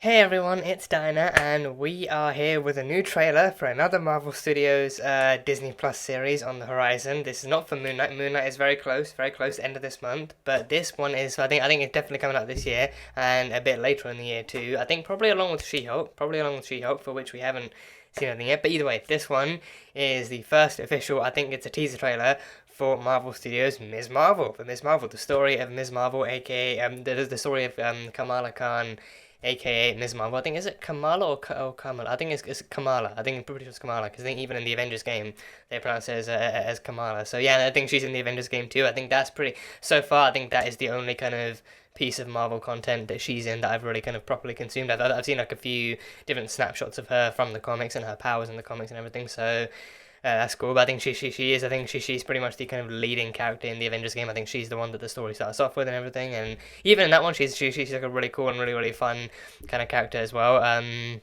Hey everyone, it's Dinah, and we are here with a new trailer for another Marvel Studios Disney Plus series on the horizon. This is not for Moon Knight. Moon Knight is very close, end of this month. But this one is, I think it's definitely coming out this year, and a bit later in the year too. I think probably along with She-Hulk, for which we haven't seen anything yet. But either way, this one is the first official. I think it's a teaser trailer for Marvel Studios' Ms. Marvel. The story of Ms. Marvel, aka the story of Kamala Khan, aka Ms. Marvel. I think, is it Kamala or Kamala? I think it's Kamala. I think I'm pretty sure it's Kamala because I think even in the Avengers game they pronounce it as Kamala. So yeah, I think she's in the Avengers game too. I think that's pretty. So far, I think that is the only kind of piece of Marvel content that she's in that I've really kind of properly consumed. I've seen like a few different snapshots of her from the comics and her powers in the comics and everything. So that's cool. But I think she is. I think she's pretty much the kind of leading character in the Avengers game. I think she's the one that the story starts off with and everything. And even in that one, she's like a really cool and really fun kind of character as well. And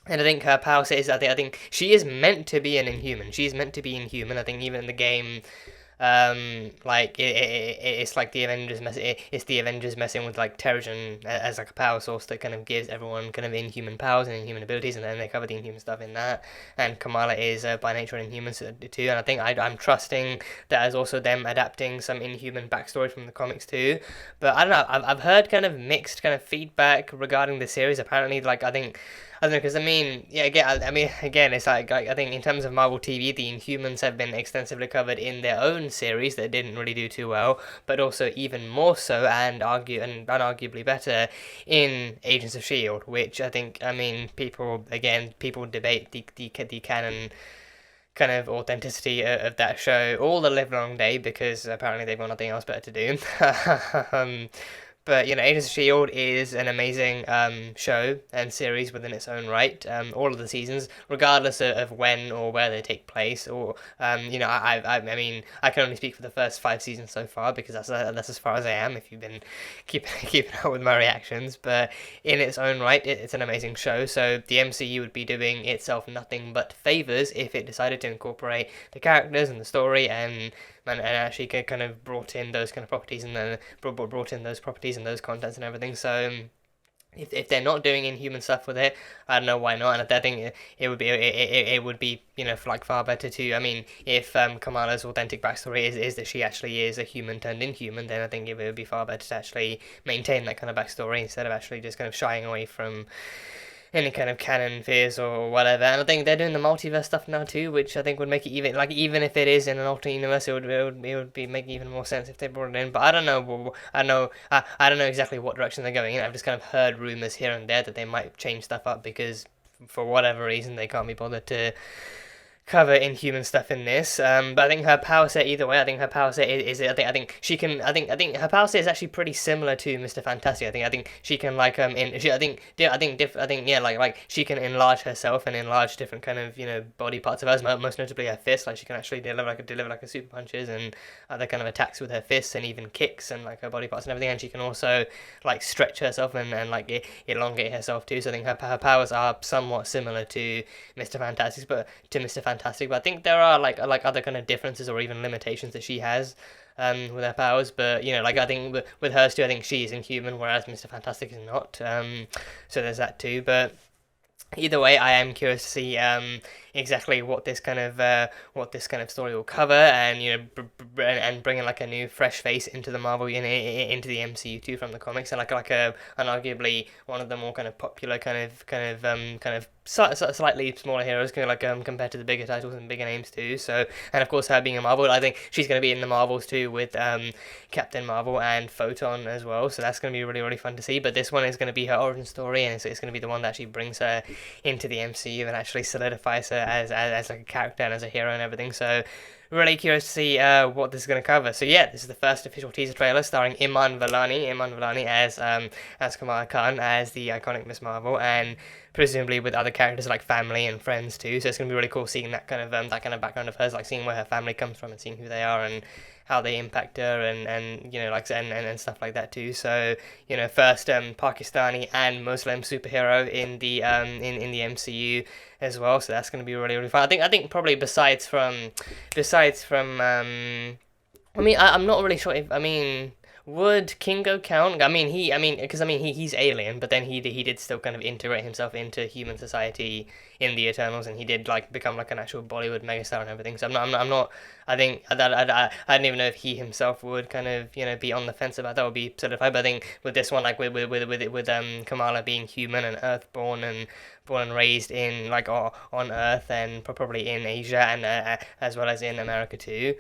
I think her power set is, I think she is meant to be an Inhuman. She's meant to be Inhuman. I think even in the game, like it's like the Avengers it's the Avengers messing with like Terrigen as like a power source that kind of gives everyone kind of inhuman powers and inhuman abilities, and then they cover the inhuman stuff in that. And Kamala is by nature an Inhuman too, and I think I'm trusting that as also them adapting some Inhuman backstory from the comics too. But I don't know. I've heard kind of mixed kind of feedback regarding the series. Apparently, like I don't know, because I mean, yeah, again, again, it's like I think in terms of Marvel TV, the Inhumans have been extensively covered in their own series that didn't really do too well, but also even more so and unarguably better in Agents of Shield, which I think, I mean, people debate the canon kind of authenticity of that show all the live long day because apparently they've got nothing else better to do. um, but Agents of Shield is an amazing show and series within its own right. All of the seasons, regardless of when or where they take place, or I mean, I can only speak for the first 5 seasons so far because that's as far as I am. If you've been keeping up with my reactions, but in its own right, it's an amazing show. So the MCU would be doing itself nothing but favors if it decided to incorporate the characters and the story and actually kind of brought in those kind of properties and then brought in those properties and those contents and everything. So if they're not doing Inhuman stuff with it, I don't know why not. And I think it would be like far better to. I mean, if Kamala's authentic backstory is that she actually is a human turned Inhuman, then I think it would be far better to actually maintain that kind of backstory instead of actually just kind of shying away from any kind of canon fears or whatever. And I think they're doing the multiverse stuff now too, which I think would make it even if it is in an alternate universe, it would be make even more sense if they brought it in. But I don't know. I don't know exactly what direction they're going in. I've just kind of heard rumors here and there that they might change stuff up because for whatever reason they can't be bothered to cover Inhuman stuff in this. But I think her power set either way. I think her power set is I think she can. I think her power set is actually pretty similar to Mr. Fantastic. I think she can like like she can enlarge herself and enlarge different kind of body parts of hers. Most notably her fists. Like she can actually deliver like a super punches and other kind of attacks with her fists and even kicks and like her body parts and everything. And she can also like stretch herself and like elongate herself too. So I think her powers are somewhat similar to Mr. Fantastic, but I think there are like other kind of differences or even limitations that she has with her powers. But I think with hers too, I think she is Inhuman, whereas Mr. Fantastic is not. So there's that too. But either way, I am curious to see exactly what this kind of story will cover, and and bringing like a new fresh face into the Marvel into the MCU too from the comics, and an arguably one of the more kind of popular kind of slightly smaller heroes, kind of compared to the bigger titles and bigger names too. So, and of course her being a Marvel, I think she's going to be in the Marvels too with Captain Marvel and Photon as well. So that's going to be really fun to see. But this one is going to be her origin story, and it's going to be the one that actually brings her into the MCU and actually solidifies her as like a character and as a hero and everything. So really curious to see what this is going to cover. So yeah, this is the first official teaser trailer starring Iman Vellani as Kamala Khan as the iconic Miss Marvel, and presumably with other characters like family and friends too. So it's going to be really cool seeing that kind of background of hers, like seeing where her family comes from and seeing who they are and how they impact her and stuff like that too. So first Pakistani and Muslim superhero in the MCU as well. So that's going to be really fun. I think probably besides from I'm not really sure if Would Kingo count? He's alien, but then he did still kind of integrate himself into human society in the Eternals, and he did like become like an actual Bollywood megastar and everything. So I'm not. I think that I don't even know if he himself would kind of be on the fence about that or be certified. But I think with this one, like with Kamala being human and Earthborn and born and raised in like on Earth and probably in Asia and as well as in America too.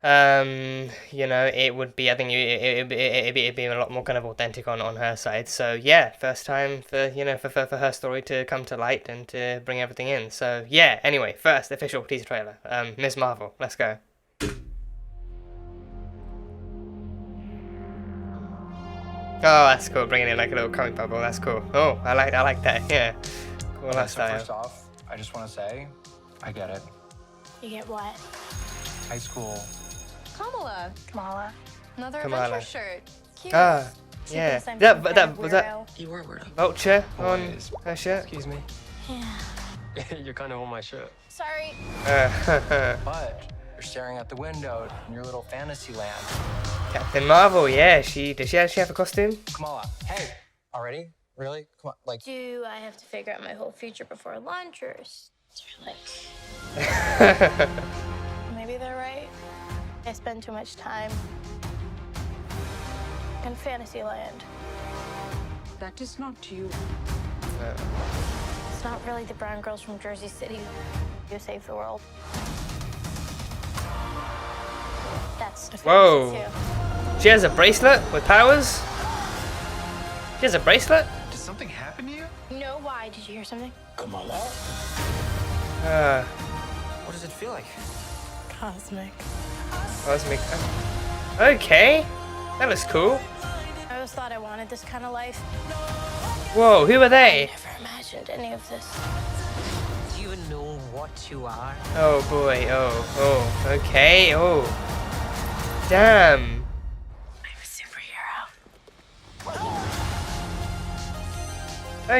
It would be, I think it'd be a lot more kind of authentic on her side. So yeah, first time for her story to come to light and to bring everything in. So yeah, anyway, first official teaser trailer. Ms. Marvel, let's go. Oh, that's cool. Bringing in like a little comic bubble. That's cool. Oh, I like that. Yeah, cool style. First off, I just want to say, I get it. You get what? High school. Kamala. Another Kamala. adventure shirt. Cute. Ah, She yeah. thinks I'm That some but kind of that was that weirdo. You were weird. Vulture on Boys. her shirt. Excuse me. Yeah. You're kind of on my shirt. Sorry. But you're staring out the window in your little fantasy land. Captain Marvel. Yeah, did she actually have a costume? Kamala, hey, already? Really? Come on, like. Do I have to figure out my whole future before lunch, or is there like... Maybe they're right. I spend too much time in Fantasyland. That is not you. It's not really the brown girls from Jersey City who save the world. That's a Whoa. fantasy too. She has a bracelet with powers. She has a bracelet. Did something happen to you? No, why? Did you hear something? Kamala? What does it feel like? Cosmic. Cosmic. Okay, that looks cool. I always thought I wanted this kind of life. Whoa, who are I they? never imagined any of this. Do you know what you are? Oh boy. Oh. Okay. Oh. Damn. I'm a superhero.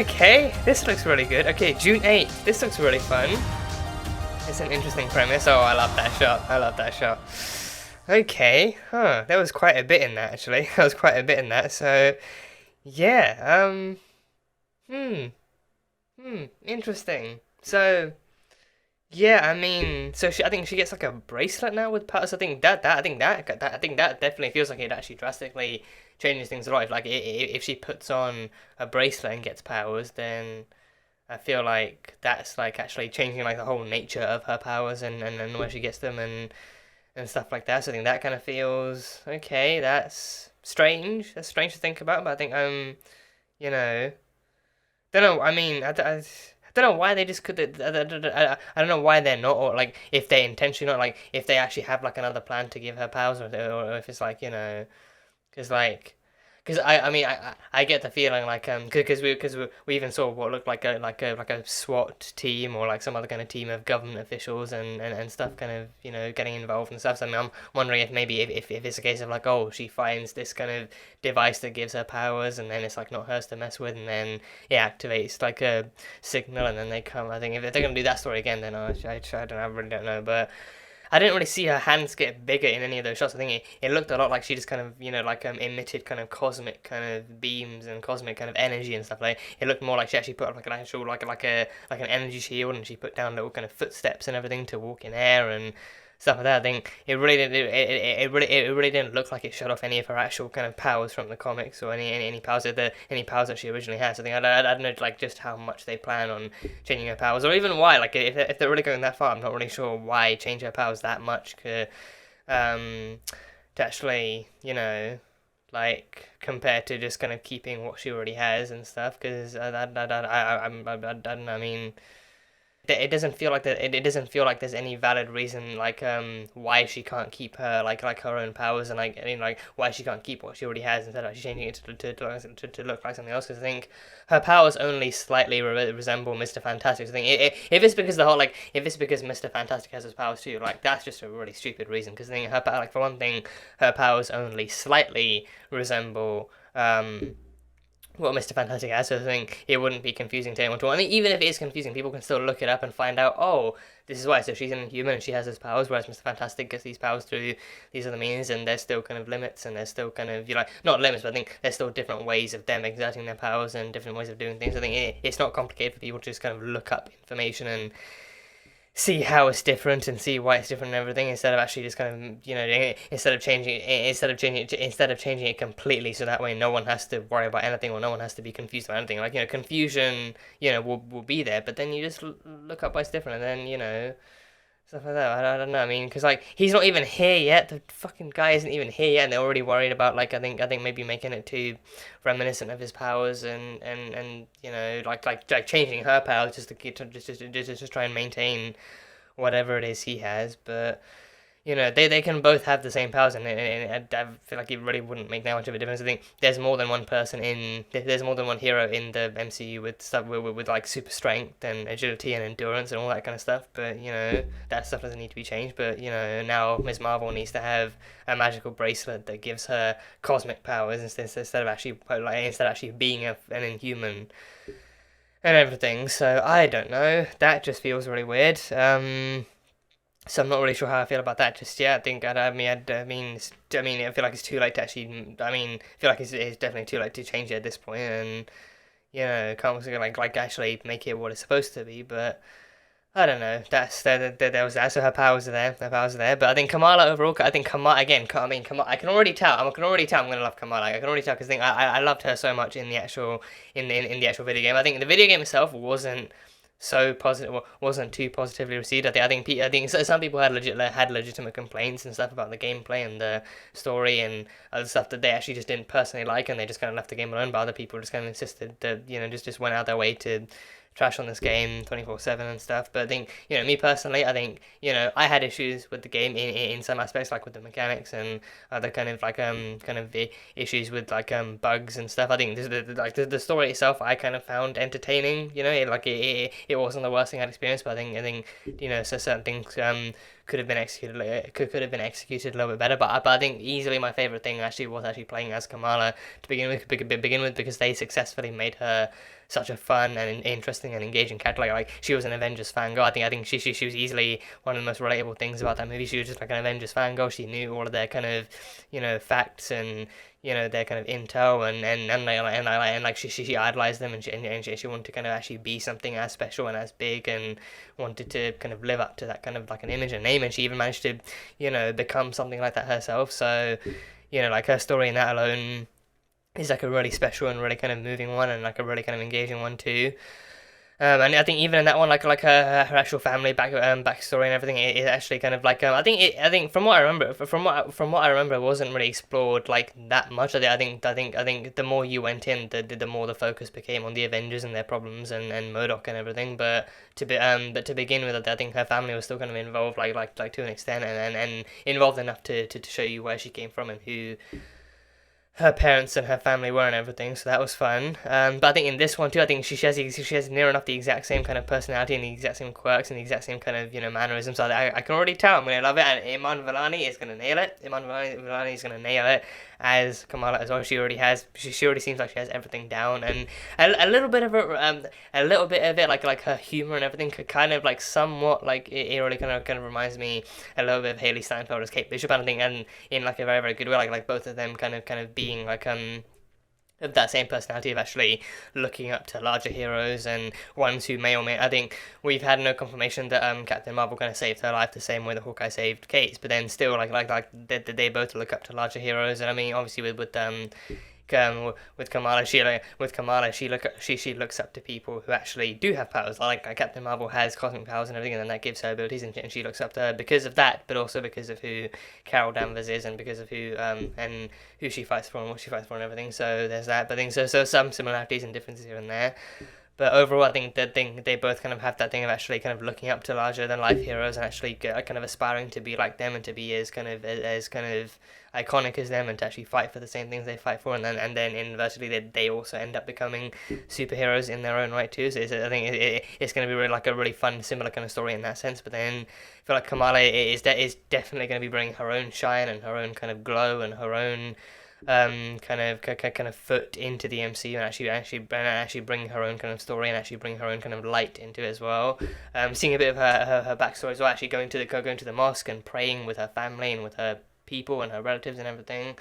Okay, this looks really good. Okay, June 8th. This looks really fun. It's an interesting premise. Oh, I love that shot. Okay, there was quite a bit in that actually. So, yeah, interesting. So, yeah, I mean, I think she gets like a bracelet now with powers. I think that definitely feels like it actually drastically changes things a lot. If she puts on a bracelet and gets powers, then I feel like that's like actually changing like the whole nature of her powers and where she gets them and stuff like that. So I think that kind of feels okay. That's strange. That's strange to think about, but I think don't know. I mean, I don't know why they just could. I don't know why they're not, or like if they intentionally not, like if they actually have like another plan to give her powers, or if it's like because I get the feeling like because we even saw what looked like a SWAT team or like some other kind of team of government officials and stuff kind of getting involved and stuff. So I mean, I'm wondering if maybe if it's a case of like, oh, she finds this kind of device that gives her powers and then it's like not hers to mess with, and then it activates like a signal and then they come. I think if they're gonna do that story again, then I don't know, I really don't know, but I didn't really see her hands get bigger in any of those shots. I think it looked a lot like she just kind of emitted kind of cosmic kind of beams and cosmic kind of energy and stuff. Like it looked more like she actually put up like an actual like an energy shield, and she put down little kind of footsteps and everything to walk in air and stuff like that. I think it really didn't it really didn't look like it shut off any of her actual kind of powers from the comics or any powers that she originally has. I think I don't know like just how much they plan on changing her powers, or even why. Like if they're really going that far, I'm not really sure why change her powers that much to actually like compared to just kind of keeping what she already has and stuff. Because I don't know. I mean, it doesn't feel like that. It doesn't feel like there's any valid reason like why she can't keep her like her own powers, and like why she can't keep what she already has instead of actually changing it to look like something else. Because I think her powers only slightly resemble Mr. Fantastic's. I think if it's because Mr. Fantastic has his powers too, like that's just a really stupid reason. Because I think like for one thing, her powers only slightly resemble what Mr. Fantastic has, so I think it wouldn't be confusing to anyone to. I mean, even if it is confusing, people can still look it up and find out, oh, this is why. So she's an Inhuman and she has those powers, whereas Mr. Fantastic gets these powers through these other means, and there's still kind of limits, and there's still kind of, not limits, but I think there's still different ways of them exerting their powers and different ways of doing things. I think it's not complicated for people to just kind of look up information and see how it's different and see why it's different and everything, instead of actually just kind of instead of changing it completely, so that way no one has to worry about anything or no one has to be confused about anything. Like, confusion will be there, but then you just look up why it's different, and then stuff like that. I don't know. I mean, because like he's not even here yet. The fucking guy isn't even here yet, and they're already worried about like I think maybe making it too reminiscent of his powers and like changing her powers just to try and maintain whatever it is he has. But they can both have the same powers, and I feel like it really wouldn't make that much of a difference. I think there's more than one hero in the MCU with stuff with like super strength and agility and endurance and all that kind of stuff. But that stuff doesn't need to be changed. But now Ms. Marvel needs to have a magical bracelet that gives her cosmic powers instead of actually being an Inhuman and everything. So I don't know. That just feels really weird. So I'm not really sure how I feel about that just yet. I feel like it's too late to actually. I feel like it's definitely too late to change it at this point, and can't like actually make it what it's supposed to be. But I don't know. There was that. So her powers are there. But I think Kamala overall. I think Kamala again. Kamala. I can already tell. I'm gonna love Kamala. I can already tell because I loved her so much in the actual the actual video game. I think the video game itself wasn't so positive, wasn't too positively received. I think some people had legitimate complaints and stuff about the gameplay and the story and other stuff that they actually just didn't personally like, and they just kind of left the game alone. But other people just kind of insisted that just went out their way to trash on this game 24/7 and stuff. But I think me personally, I think I had issues with the game in some aspects, like with the mechanics and other kind of issues with like bugs and stuff. I think the story itself I kind of found entertaining. It wasn't the worst thing I'd experienced, but I think so certain things could have been executed a little bit better. But I think easily my favorite thing was playing as Kamala to begin with, because they successfully made her such a fun and interesting and engaging character. Like she was an Avengers fangirl. I think she was easily one of the most relatable things about that movie. She was just like an Avengers fangirl. She knew all of their kind of facts and their kind of intel and like she idolized them, and she wanted to kind of actually be something as special and as big, and wanted to kind of live up to that kind of like an image and name, and she even managed to become something like that herself. So like her story in that alone is like a really special and really kind of moving one, and like a really kind of engaging one too. And I think even in that one, like her actual family backstory and everything, it actually kind of like I think from what I remember, it wasn't really explored like that much. I think the more you went in, the more the focus became on the Avengers and their problems and MODOK and everything. But to begin with, I think her family was still kind of involved, like to an extent, and involved enough to show you where she came from and who her parents and her family were and everything, so that was fun. But I think in this one too, I think she has near enough the exact same kind of personality and the exact same quirks and the exact same kind of mannerisms. So I can already tell I'm gonna love it, and Iman Vellani is gonna nail it. Iman Vellani is gonna nail it as Kamala as well. She already seems like she has everything down, and a little bit of it, like her humor and everything, could kind of like somewhat like it really kind of reminds me a little bit of Haley Steinfeld as Kate Bishop, and I think, and in like a very, very good way, like both of them kind of being like of that same personality of actually looking up to larger heroes, and ones who may or may. I think we've had no confirmation that Captain Marvel kind of saved her life the same way that Hawkeye saved Kate's, but then still like they both look up to larger heroes. And I mean, obviously with Kamala, she looks up to people who actually do have powers. Like Captain Marvel has cosmic powers and everything, and then that gives her abilities, and she looks up to her because of that, but also because of who Carol Danvers is, and because of who and who she fights for and what she fights for and everything. So there's that. But I think so some similarities and differences here and there. But overall, I think they both kind of have that thing of actually kind of looking up to larger than life heroes, and actually kind of aspiring to be like them, and to be as kind of iconic as them, and to actually fight for the same things they fight for, and then inversely they also end up becoming superheroes in their own right too. So I think it's going to be really like a really fun, similar kind of story in that sense. But then I feel like Kamala is definitely going to be bringing her own shine and her own kind of glow and her own kind of foot into the MCU and actually bring her own kind of story and actually bring her own kind of light into it as well. Seeing a bit of her backstory as well, actually going to the mosque and praying with her family and with her people and her relatives and everything.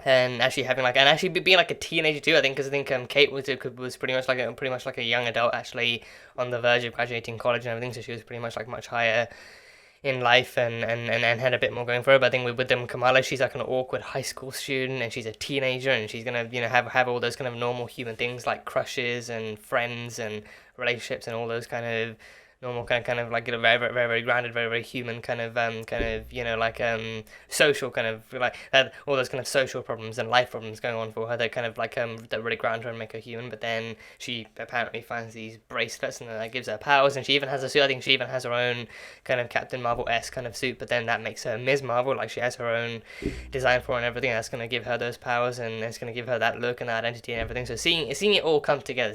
And actually having like, and actually being like a teenager too, I think, because I think Kate was pretty much like a young adult, actually on the verge of graduating college and everything, so she was pretty much like much higher in life and had a bit more going for her. But I think with them, Kamala, she's like an awkward high school student and she's a teenager and she's gonna, you know, have all those kind of normal human things like crushes and friends and relationships and all those kind of normal kind of like, you know, very grounded, very human kind of you know, like social kind of like all those kind of social problems and life problems going on for her that kind of like that really ground her and make her human. But then she apparently finds these bracelets and that gives her powers, and she even has a suit. I think she even has her own kind of Captain Marvel-esque kind of suit, but then that makes her Ms. Marvel, like she has her own design for her and everything. That's going to give her those powers and it's going to give her that look and that identity and everything. So seeing it all come together,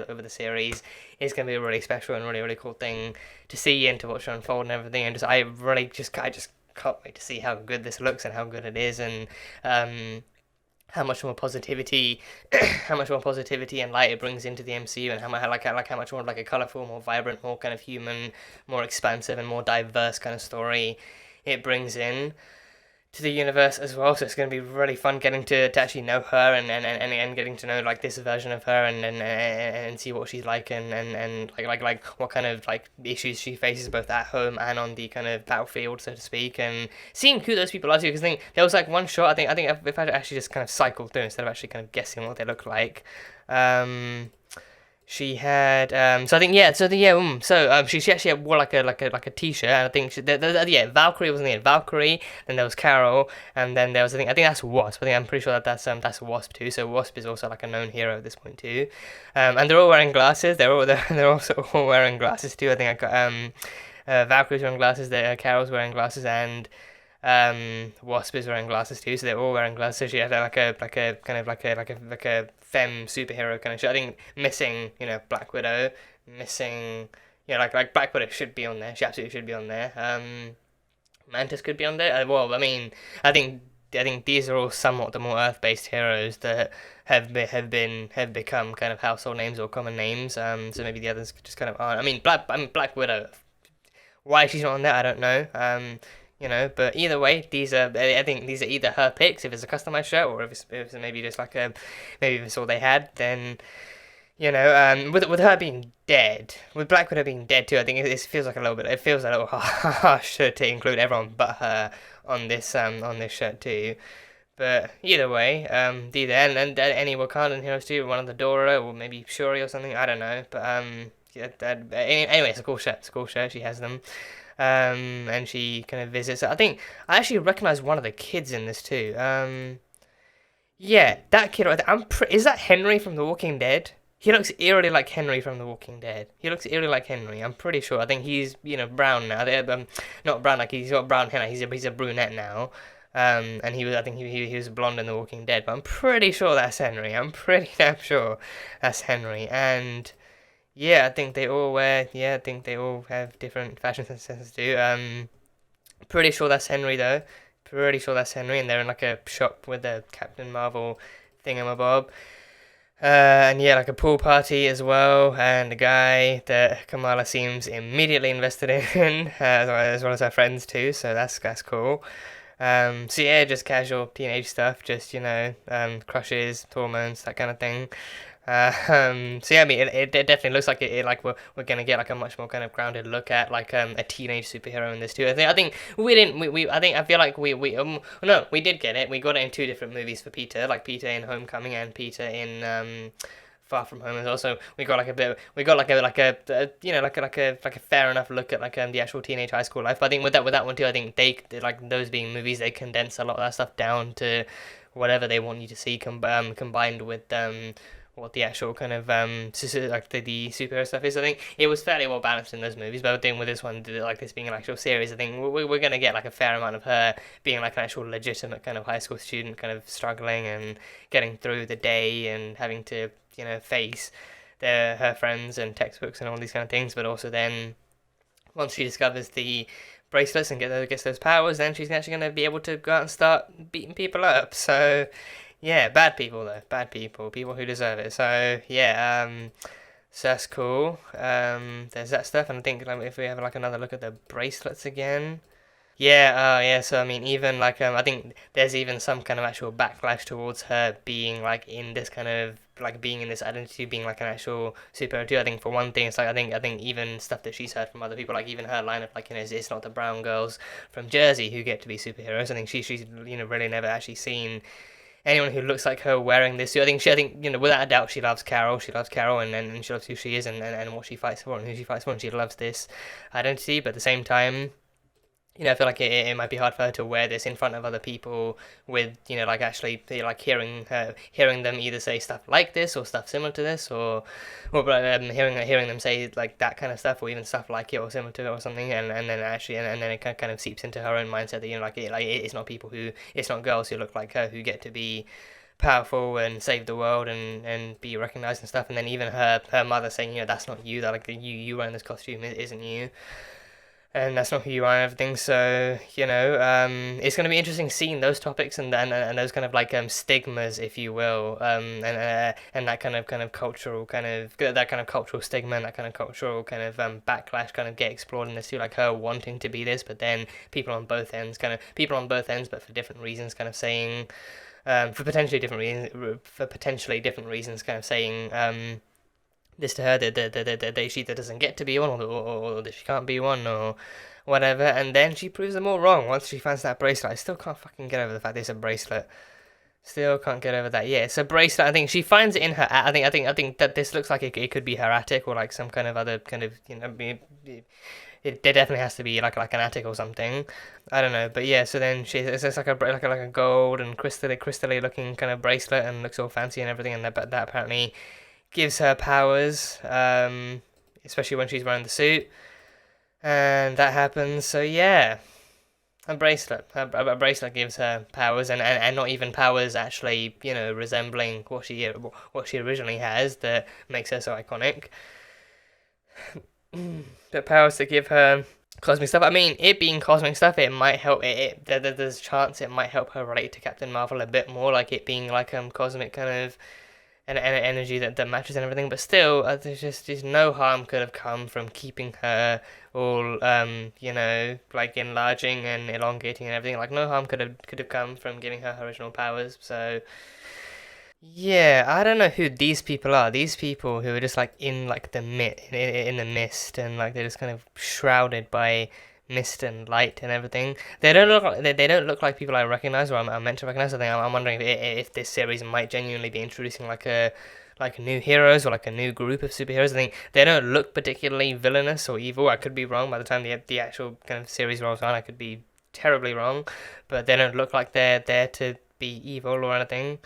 over the series is going to be a really special and really cool thing to see and to watch unfold and everything. And I just can't wait to see how good this looks and how good it is, and how much more positivity and light it brings into the MCU, and how much more like a colourful, more vibrant, more kind of human, more expansive and more diverse kind of story it brings in to the universe as well. So it's going to be really fun getting to actually know her and getting to know like this version of her and see what she's like and like what kind of like issues she faces both at home and on the kind of battlefield, so to speak, and seeing who those people are too. Because I think there was like one shot, I think if I actually just kind of cycled through instead of actually kind of guessing what they look like. She had she actually wore like a t-shirt, and I think Valkyrie was in it. Valkyrie, then there was Carol, and then there was I think that's Wasp. I'm pretty sure that's Wasp too. So Wasp is also like a known hero at this point too, and they're all wearing glasses. They're also all wearing glasses too. I think I got Valkyrie's wearing glasses. Carol's wearing glasses, and Wasp is wearing glasses too. So they're all wearing glasses. So she had like a femme superhero kind of shit. I think missing, you know, Black Widow, missing, you know, like Black Widow should be on there. She absolutely should be on there. Mantis could be on there. Well, I mean, I think these are all somewhat the more Earth-based heroes that have become kind of household names or common names. So maybe the others just kind of aren't. I mean, Black Widow. Why she's not on there, I don't know. You know, but either way, I think these are either her picks if it's a customized shirt, or if it's maybe just like maybe if it's all they had. Then, you know, with her being dead, with Black Widow being dead too, I think it feels a little harsh to include everyone but her on this shirt too. But either way, either and any Wakandan heroes too, one of the Dora or maybe Shuri or something, I don't know. But yeah, anyway, it's a cool shirt. She has them. And she kind of visits. I think I actually recognize one of the kids in this too. Yeah, that kid right there. Is that Henry from The Walking Dead? He looks eerily like Henry from The Walking Dead. I'm pretty sure. I think he's, you know, brown now. Not brown, like he's got brown hair. He's a brunette now. And I think he was blonde in The Walking Dead. But I'm pretty sure that's Henry. I'm pretty damn sure that's Henry. And yeah, I think they all have different fashion senses too. Pretty sure that's Henry though. And they're in like a shop with a Captain Marvel thingamabob. And yeah, like a pool party as well, and a guy that Kamala seems immediately invested in, as well as her friends too. So that's cool. So yeah, just casual teenage stuff, just, you know, crushes, hormones, that kind of thing. So yeah, I mean, it definitely looks like it like we're gonna get like a much more kind of grounded look at like a teenage superhero in this too. I think we did get it. We got it in two different movies for Peter, like Peter in Homecoming and Peter in Far From Home as well. So we got like a fair enough look at like the actual teenage high school life. But I think with that one too, I think they like those being movies, they condense a lot of that stuff down to whatever they want you to see combined with what the actual kind of like the superhero stuff is. I think it was fairly well balanced in those movies, but I think with this one, like this being an actual series, I think we're gonna get like a fair amount of her being like an actual legitimate kind of high school student, kind of struggling and getting through the day and having to, you know, face her friends and textbooks and all these kind of things, but also then once she discovers the bracelets and gets those powers, then she's actually going to be able to go out and start beating people up. So, yeah, bad people though, bad people who deserve it. So, yeah, so that's cool. There's that stuff, and I think like, if we have like another look at the bracelets again. Yeah, yeah. So I mean, even like I think there's even some kind of actual backlash towards her being like in this kind of like being in this identity, being like an actual superhero too. I think for one thing, it's like I think even stuff that she's heard from other people, like even her line of like it's not the brown girls from Jersey who get to be superheroes. I think she's really never actually seen anyone who looks like her wearing this suit. I think without a doubt she loves Carol. She loves Carol and she loves who she is and what she fights for and who she fights for, and she loves this identity. But at the same time, I feel like it might be hard for her to wear this in front of other people with, like actually like hearing them either say stuff like this or stuff similar to this or hearing them say like that kind of stuff or even stuff like it or similar to it or something and then actually and then it kind of seeps into her own mindset that it's not it's not girls who look like her who get to be powerful and save the world and be recognized and stuff, and then even her mother saying that's not you, that like you wearing this costume isn't you. And that's not who you are and everything, so, it's going to be interesting seeing those topics and those kind of, like, stigmas, if you will, and that kind of cultural that kind of cultural stigma and that kind of cultural kind of backlash kind of get explored in this too, like her wanting to be this, but then people on both ends, but for different reasons, kind of saying, for potentially different reasons, kind of saying, this to her that she either doesn't get to be one or that she can't be one or whatever, and then she proves them all wrong once she finds that bracelet. I still can't fucking get over the fact that it's a bracelet. Still can't get over that. Yeah, it's a bracelet. I think she finds it in her. I think that this looks like it could be her attic or like some kind of other kind of There definitely has to be like an attic or something. I don't know, but yeah. So then it's like a gold and crystally looking kind of bracelet and looks all fancy and everything, and that apparently gives her powers, especially when she's wearing the suit, and that happens. So yeah, a bracelet gives her powers, and not even powers actually, resembling what she originally has that makes her so iconic. But powers that give her cosmic stuff. I mean, it being cosmic stuff, it might help. There's a chance it might help her relate to Captain Marvel a bit more, like it being like cosmic kind of and energy that matches and everything, but still, there's just no harm could have come from keeping her all, like enlarging and elongating and everything. Like no harm could have come from giving her original powers. So yeah, I don't know who these people are. These people who are just like in like the in the mist and like they're just kind of shrouded by mist and light and everything. They don't look like people I recognize or I'm meant to recognize. I think I'm wondering if this series might genuinely be introducing like new heroes or like a new group of superheroes. I think they don't look particularly villainous or evil. I could be wrong. By the time the actual kind of series rolls on, I could be terribly wrong. But they don't look like they're there to be evil or anything.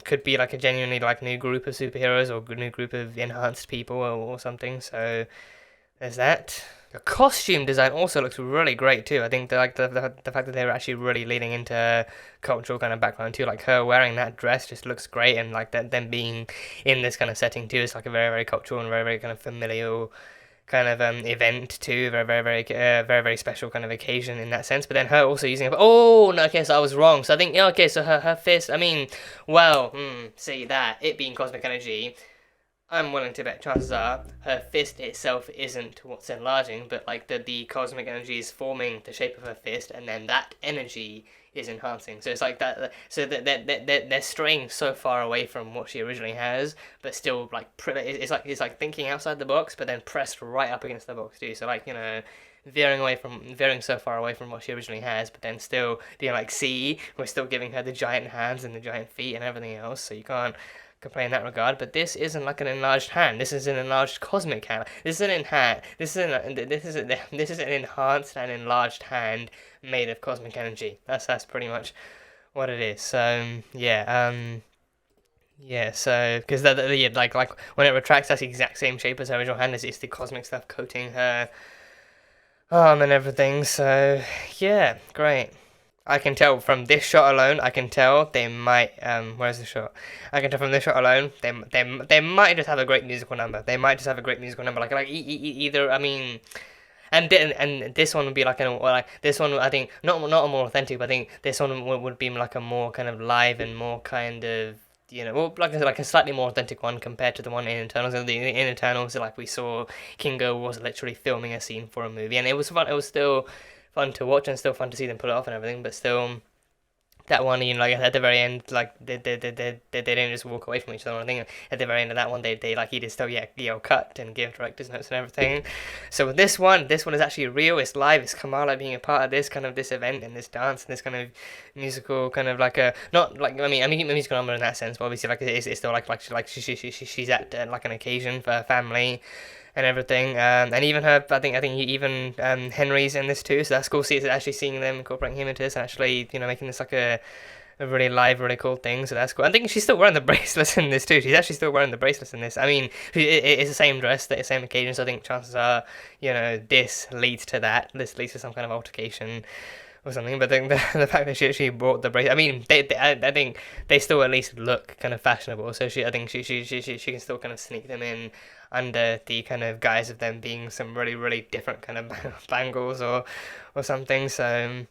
Could be like a genuinely like new group of superheroes or a new group of enhanced people or something. So there's that. The costume design also looks really great too. I think the fact that they're actually really leaning into cultural kind of background too, like her wearing that dress just looks great, and like them being in this kind of setting too, it's like a very very cultural and very very kind of familial kind of event too, very special kind of occasion in that sense. But then her also using no, okay, so I was wrong. So I think so her fist. I mean, well, see that it being cosmic energy, I'm willing to bet chances are her fist itself isn't what's enlarging, but like the cosmic energy is forming the shape of her fist, and then that energy is enhancing. So it's like that. So that they're straying so far away from what she originally has, but still like it's like thinking outside the box, but then pressed right up against the box too. So like veering so far away from what she originally has, but then still being like, see, we're still giving her the giant hands and the giant feet and everything else. So you can't complain in that regard. But this isn't like an enlarged hand. This is an enlarged cosmic hand. This is an enhanced and enlarged hand made of cosmic energy. That's pretty much what it is. So so because like when it retracts, that's the exact same shape as her original hand. It's the cosmic stuff coating her arm and everything. So yeah, great. I can tell from this shot alone. They might. Where's the shot? I can tell from this shot alone. They might just have a great musical number. Like either. I mean, and this one would be like this one, I think not a more authentic, but I think this one would be like a more kind of live and more kind of, you know, well, like a slightly more authentic one compared to the one in Eternals. In Eternals, like we saw, Kingo was literally filming a scene for a movie, and it was fun. It was still fun to watch and still fun to see them pull it off and everything, but still. That one, you know, like at the very end, like they didn't just walk away from each other. I think at the very end of that one, they like he did still cut and give director's notes and everything. So with this one is actually real. It's live. It's Kamala being a part of this kind of this event and this dance and this kind of musical kind of like a not like I mean musical number in that sense, but obviously like it's still like she's at like an occasion for her family. And everything, and even her, I think even Henry's in this too, so that's cool. See, actually seeing them incorporating him into this, and actually, you know, making this like a really live, really cool thing. So that's cool. I think she's still wearing the bracelets in this too. She's actually still wearing the bracelets in this. I mean, it's the same dress, the same occasion. So I think chances are, you know, this leads to that. This leads to some kind of altercation or something. But the fact that she actually brought the bracelet, I mean, I think they still at least look kind of fashionable. So I think she can still kind of sneak them in under the kind of guise of them being some really, really different kind of bangles or something. So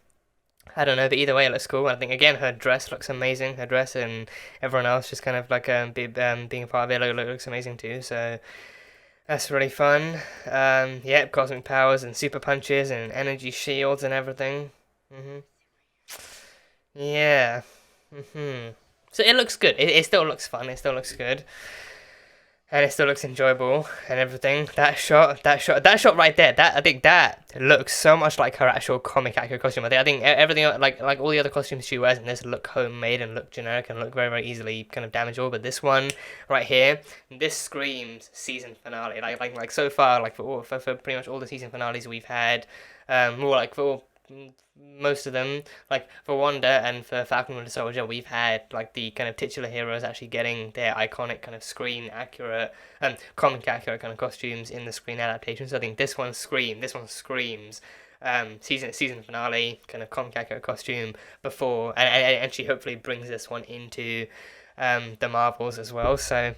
I don't know, but either way it looks cool. I think again her dress looks amazing. Her dress and everyone else just kind of like being a part of it looks amazing too. So that's really fun. Yeah, cosmic powers and super punches and energy shields and everything. Yeah. So it looks good. It still looks fun. It still looks good. And it still looks enjoyable and everything. That shot right there. I think that looks so much like her actual comic accurate costume. I think everything like all the other costumes she wears in this look homemade and look generic and look very, very easily kind of damageable. But this one right here, this screams season finale. Like so far, like for pretty much all the season finales we've had, more like for most of them, like for Wanda and for Falcon and the Soldier, we've had like the kind of titular heroes actually getting their iconic kind of screen accurate and comic accurate kind of costumes in the screen adaptation. So I think this one screams season finale kind of comic accurate costume before, and she hopefully brings this one into the Marvels as well. So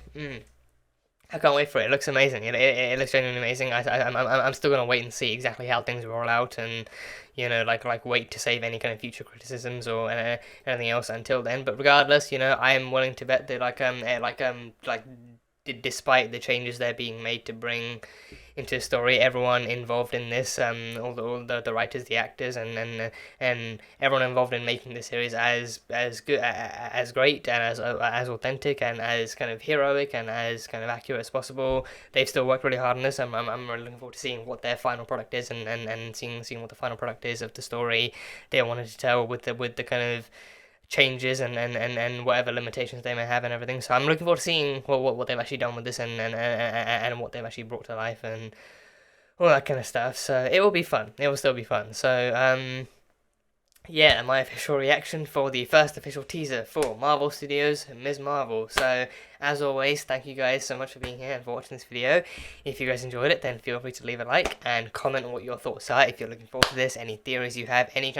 I can't wait for it. It looks amazing. It looks genuinely amazing. I'm still gonna wait and see exactly how things roll out, and you know, like wait to save any kind of future criticisms or anything else until then. But regardless, you know, I am willing to bet that despite the changes they're being made to bring into the story, everyone involved in this, all the writers, the actors, and everyone involved in making the series as good, as great, and as authentic, and as kind of heroic, and as kind of accurate as possible. They've still worked really hard on this. I'm really looking forward to seeing what their final product is, and seeing what the final product is of the story they wanted to tell with the kind of changes and whatever limitations they may have and everything. So I'm looking forward to seeing what they've actually done with this and what they've actually brought to life and all that kind of stuff. So it will be fun. It will still be fun. So yeah, my official reaction for the first official teaser for Marvel Studios' Ms. Marvel. So, as always, thank you guys so much for being here and for watching this video. If you guys enjoyed it, then feel free to leave a like and comment on what your thoughts are. If you're looking forward to this, any theories you have, any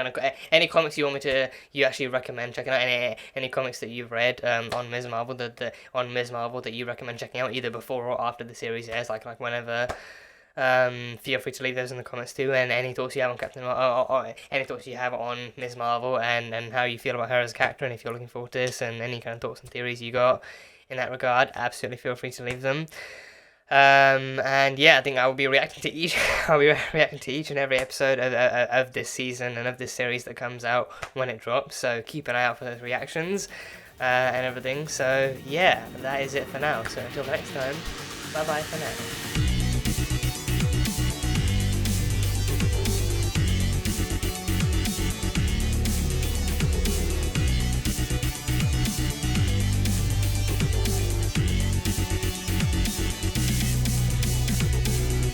comics you want you actually recommend checking out, any comics that you've read on Ms. Marvel that you recommend checking out either before or after the series airs, like whenever. Feel free to leave those in the comments too, and any thoughts you have on Captain or any thoughts you have on Ms. Marvel and how you feel about her as a character, and if you're looking forward to this, and any kind of thoughts and theories you got in that regard, absolutely feel free to leave them. And yeah, I think I will be reacting to each and every episode of this season and of this series that comes out when it drops, so keep an eye out for those reactions and everything. So yeah, that is it for now, so until next time, bye bye for now.